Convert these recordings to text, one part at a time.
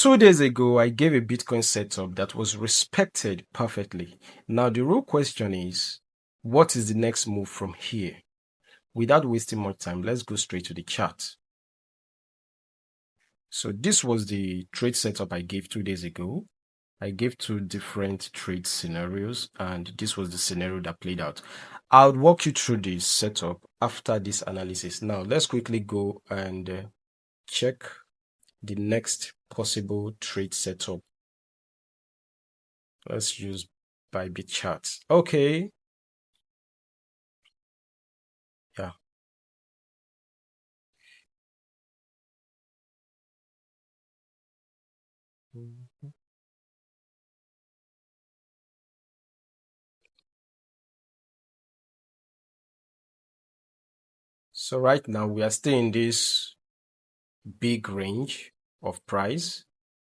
2 days ago, I gave a Bitcoin setup that was respected perfectly. Now, the real question is, what is the next move from here? Without wasting much time, let's go straight to the chart. So this was the trade setup I gave 2 days ago. I gave two different trade scenarios, and this was the scenario that played out. I'll walk you through the setup after this analysis. Now, let's quickly go and check the next possible trade setup. Let's use Bybit charts. Okay. Yeah. So right now we are still in this big range of price.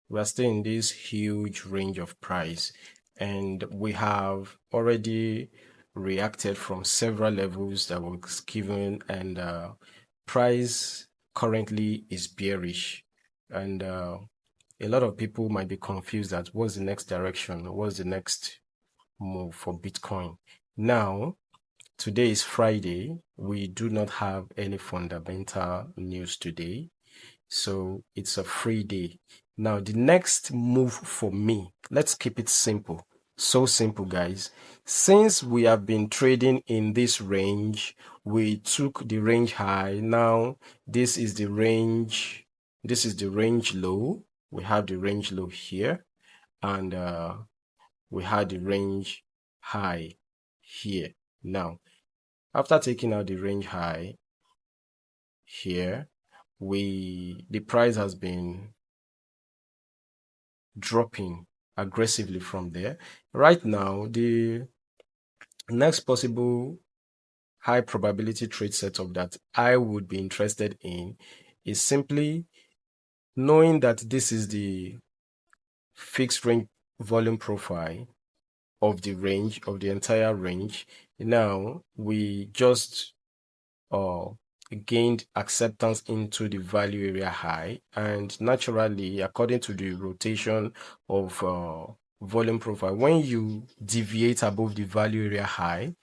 We are still in this huge range of price, and we have already reacted from several levels that was given, and price currently is bearish, and a lot of people might be confused that what's the next direction, what's the next move for Bitcoin. Now, today is Friday. We do not have any fundamental news today, so it's a free day. Now, the next move for me, let's keep it simple. So simple, guys. Since we have been trading in this range, we took the range high. Now, this is the range. This is the range low. We have the range low here, and we had the range high here. Now, after taking out the range high here, the price has been dropping aggressively from there. Right now, the next possible high probability trade setup that I would be interested in is simply knowing that this is the fixed range volume profile of the range, of the entire range. Now we just gained acceptance into the value area high, and naturally, according to the rotation of volume profile, when you deviate above the value area high,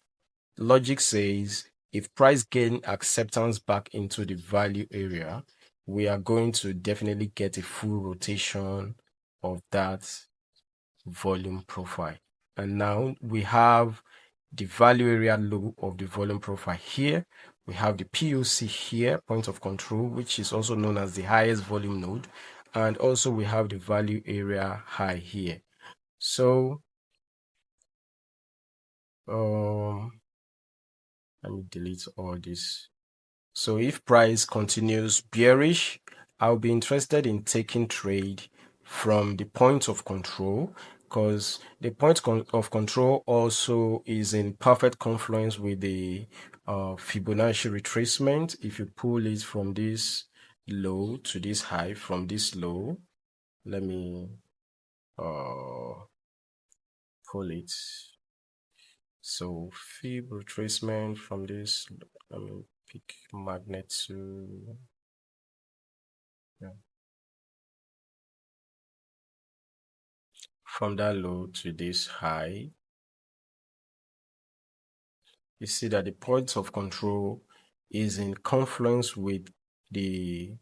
logic says if price gain acceptance back into the value area, we are going to definitely get a full rotation of that volume profile. And now we have the value area low of the volume profile here. We have the POC here, point of control, which is also known as the highest volume node. And also we have the value area high here. So let me delete all this. So if price continues bearish, I'll be interested in taking trade from the point of control, because the point of control also is in perfect confluence with the Fibonacci retracement. If you pull it from this low to this high, from this low, let me pull it. So Fib retracement from this, let me pick magnet to, yeah, from that low to this high. You see that the point of control is in confluence with the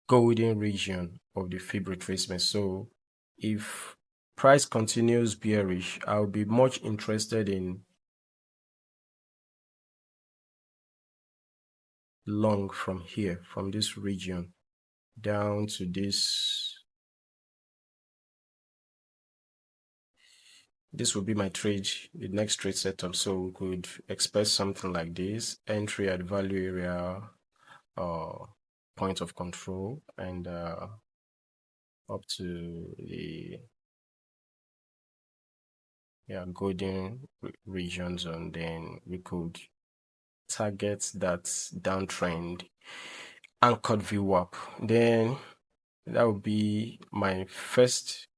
golden region of the Fib retracement. So if price continues bearish, I'll be much interested in long from here, from this region down to this. This will be my trade, the next trade setup. So we could expect something like this: entry at value area, point of control, and up to the golden regions, and then we could target that downtrend anchored VWAP. Then that would be my first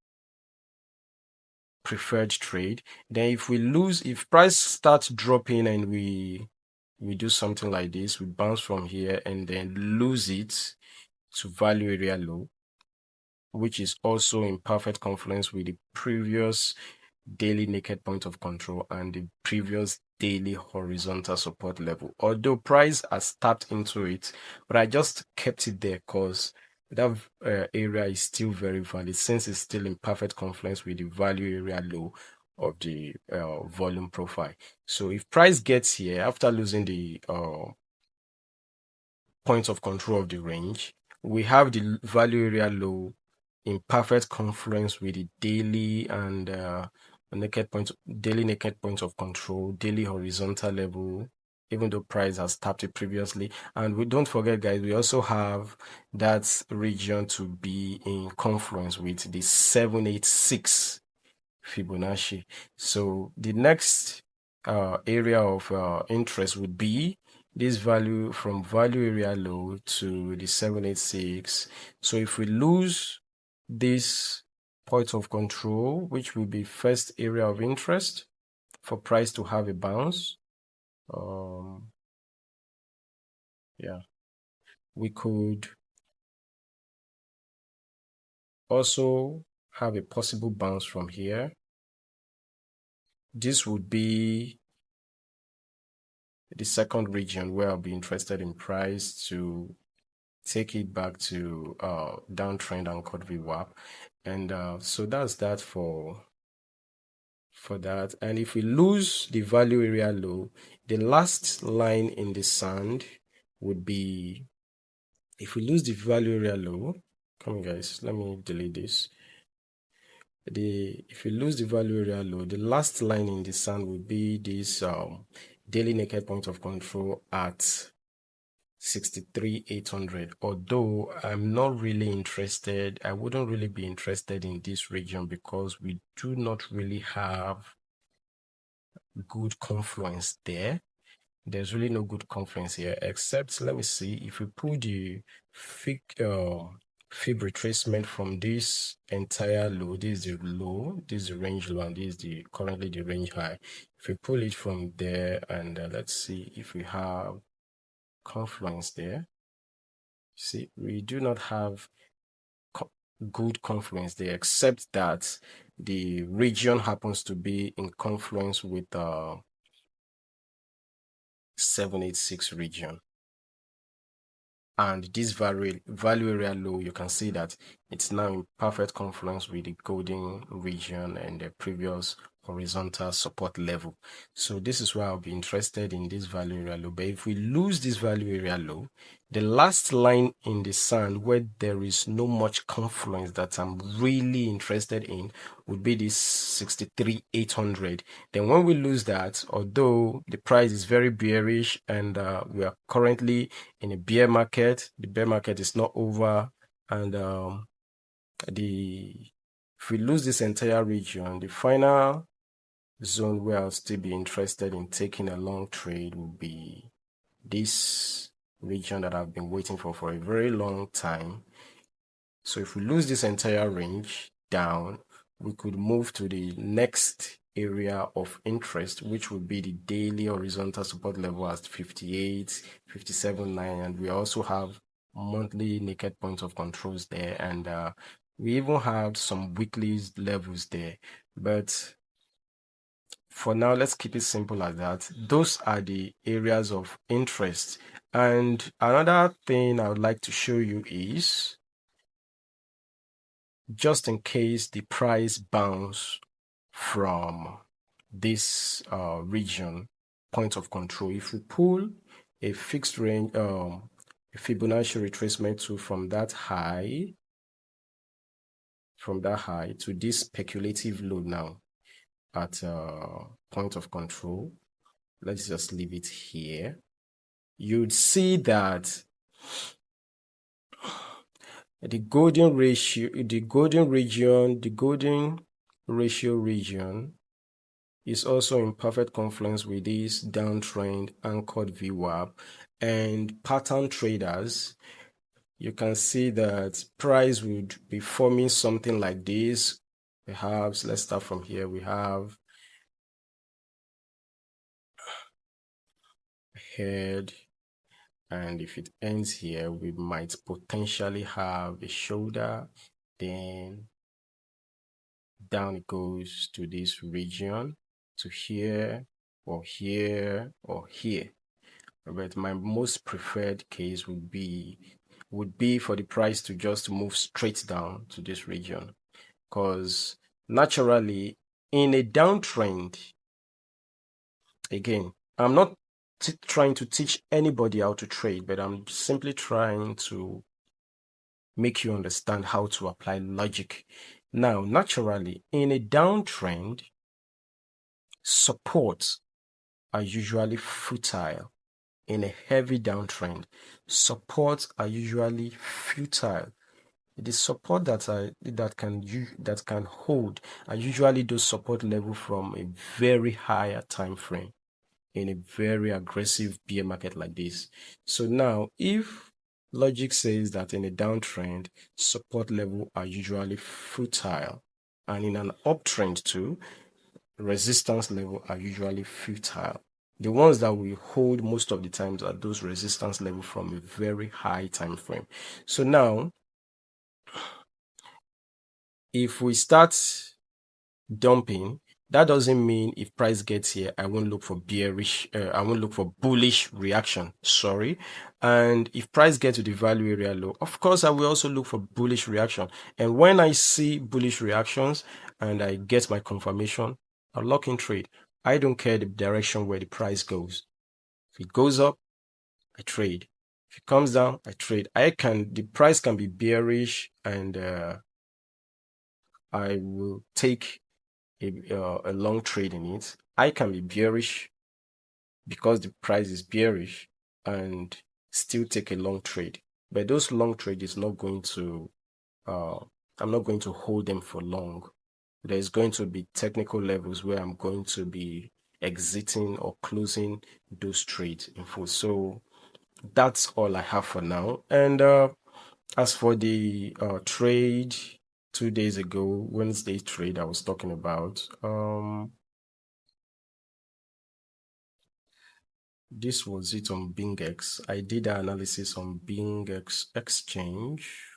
preferred trade. Then if price starts dropping and we do something like this, we bounce from here and then lose it to value area low, which is also in perfect confluence with the previous daily naked point of control and the previous daily horizontal support level. Although price has tapped into it, but I just kept it there because that area is still very valid since it's still in perfect confluence with the value area low of the volume profile. So if price gets here after losing the points of control of the range, we have the value area low in perfect confluence with the daily and daily naked points of control, daily horizontal level, even though price has tapped it previously. And we don't forget, guys, we also have that region to be in confluence with the 786 Fibonacci. So the next area of interest would be this value from value area low to the 786. So if we lose this point of control, which will be first area of interest for price to have a bounce, yeah, we could also have a possible bounce from here. This would be the second region where I'll be interested in price to take it back to downtrend anchored VWAP. And so that's that for that. And if we lose the value area low, the last line in the sand would be, if we lose the value area low, come on guys, let me delete this. If we lose the value area low, the last line in the sand would be this daily naked point of control at 63,800. Although I'm not really interested, I wouldn't really be interested in this region because we do not really have good confluence there. There's really no good confluence here, except let me see if we pull the fib retracement from this entire low. This is the low, this is the range low, and this is the currently the range high. If we pull it from there, and let's see if we have confluence there. See, we do not have good confluence there, except that the region happens to be in confluence with 786 region. And this value area low, you can see that it's now in perfect confluence with the golden region and the previous horizontal support level. So this is why I'll be interested in this value area low. But if we lose this value area low, the last line in the sand where there is no much confluence that I'm really interested in would be this 63,800. Then when we lose that, although the price is very bearish and we are currently in a bear market, the bear market is not over, and if we lose this entire region, the final zone where I'll still be interested in taking a long trade will be this region that I've been waiting for a very long time. So if we lose this entire range down, we could move to the next area of interest, which would be the daily horizontal support level at 58, 57.9, and we also have monthly naked points of controls there, and we even have some weekly levels there. But for now, let's keep it simple as that. Those are the areas of interest. And another thing I would like to show you is, just in case the price bounce from this region point of control, if we pull a fixed range, a Fibonacci retracement tool from that high to this speculative low now at point of control, let's just leave it here, you'd see that the golden ratio region is also in perfect confluence with this downtrend anchored VWAP. And pattern traders, you can see that price would be forming something like this. Perhaps let's start from here. We have head, and if it ends here, we might potentially have a shoulder, then down it goes to this region, to here, or here, or here. But my most preferred case would be for the price to just move straight down to this region, because naturally in a downtrend, again, I'm not trying to teach anybody how to trade, but I'm simply trying to make you understand how to apply logic. Now, naturally, in a downtrend, supports are usually futile. In a heavy downtrend, supports are usually futile. The support that can hold are usually those support level from a very higher time frame in a very aggressive bear market like this. So now, if logic says that in a downtrend, support level are usually futile, and in an uptrend too, resistance level are usually futile. The ones that we hold most of the times are those resistance level from a very high time frame. So now, if we start dumping, that doesn't mean if price gets here, I won't look for I won't look for bullish reaction. Sorry. And if price gets to the value area low, of course, I will also look for bullish reaction. And when I see bullish reactions and I get my confirmation, I'll lock in trade. I don't care the direction where the price goes. If it goes up, I trade. If it comes down, I trade. The price can be bearish and I will take a long trade in it. I can be bearish because the price is bearish and still take a long trade. But those long trade is not going to, I'm not going to hold them for long. There's going to be technical levels where I'm going to be exiting or closing those trades in full. So that's all I have for now. And as for the trade 2 days ago, Wednesday trade I was talking about, this was it on BingX. I did an analysis on BingX exchange.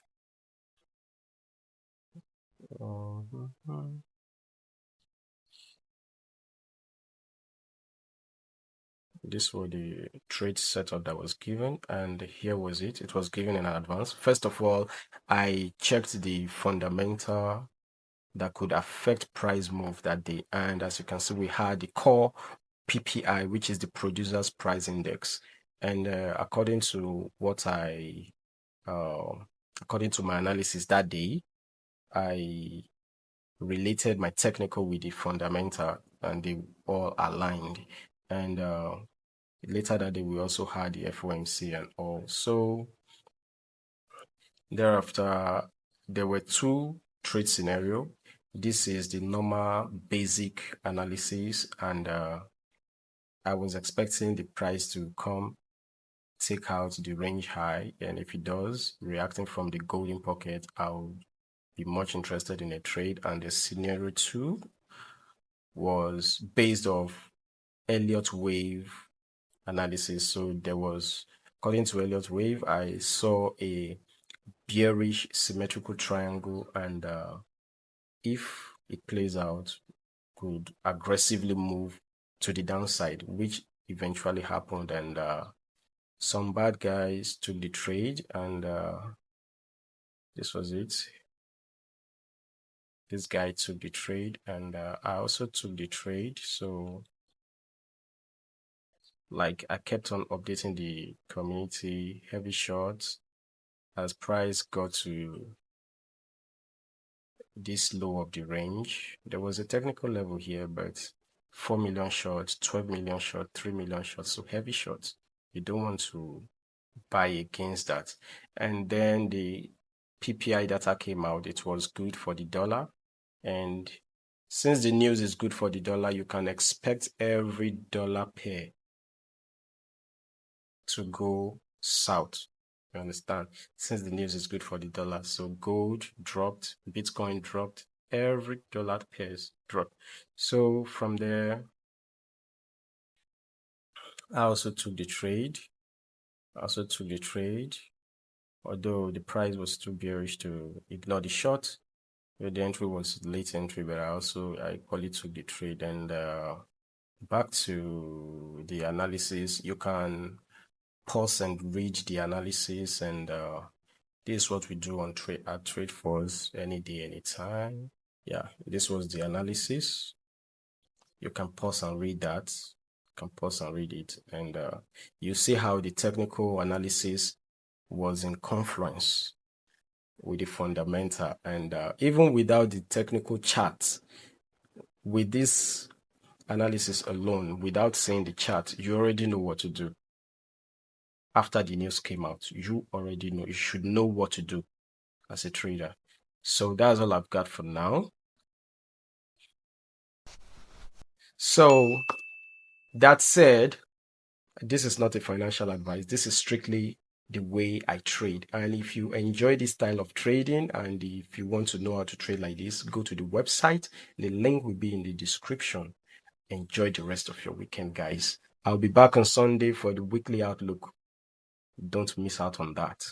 This was the trade setup that was given, and here was it. It was given in advance. First of all, I checked the fundamental that could affect price move that day, and as you can see, we had the core PPI, which is the producer's price index, and according to according to my analysis that day, I related my technical with the fundamental, and they all aligned. And later that day, we also had the FOMC and all. So thereafter, there were two trade scenario. This is the normal basic analysis, and I was expecting the price to come take out the range high, and if it does, reacting from the golden pocket, I'll be much interested in a trade. And the scenario two was based off Elliott wave analysis. So there was, according to Elliott wave, I saw a bearish symmetrical triangle, and if it plays out, could aggressively move to the downside, which eventually happened. And some bad guys took the trade, and this was it. This guy took the trade, and I also took the trade. So like I kept on updating the community, heavy shorts as price got to this low of the range. There was a technical level here, but 4 million shorts, 12 million short, 3 million shorts, so heavy shorts. You don't want to buy against that. And then the PPI data came out. It was good for the dollar. And since the news is good for the dollar, you can expect every dollar pair to go south. You understand? Since the news is good for the dollar. So gold dropped, Bitcoin dropped, every dollar pairs dropped. So from there, I also took the trade. although the price was too bearish to ignore the short. The entry was late entry, but I equally took the trade. And back to the analysis, you can pause and read the analysis, and this is what we do on TRADEFUZZ any day, anytime. Yeah, this was the analysis. You can pause and read that. You can pause and read it, and you see how the technical analysis was in confluence with the fundamental, and even without the technical chart, with this analysis alone, without seeing the chart, you already know what to do. After the news came out, you already know. You should know what to do as a trader. So that's all I've got for now. So that said, this is not a financial advice. This is strictly the way I trade. And if you enjoy this style of trading, and if you want to know how to trade like this, go to the website. The link will be in the description. Enjoy the rest of your weekend, guys. I'll be back on Sunday for the weekly outlook. Don't miss out on that.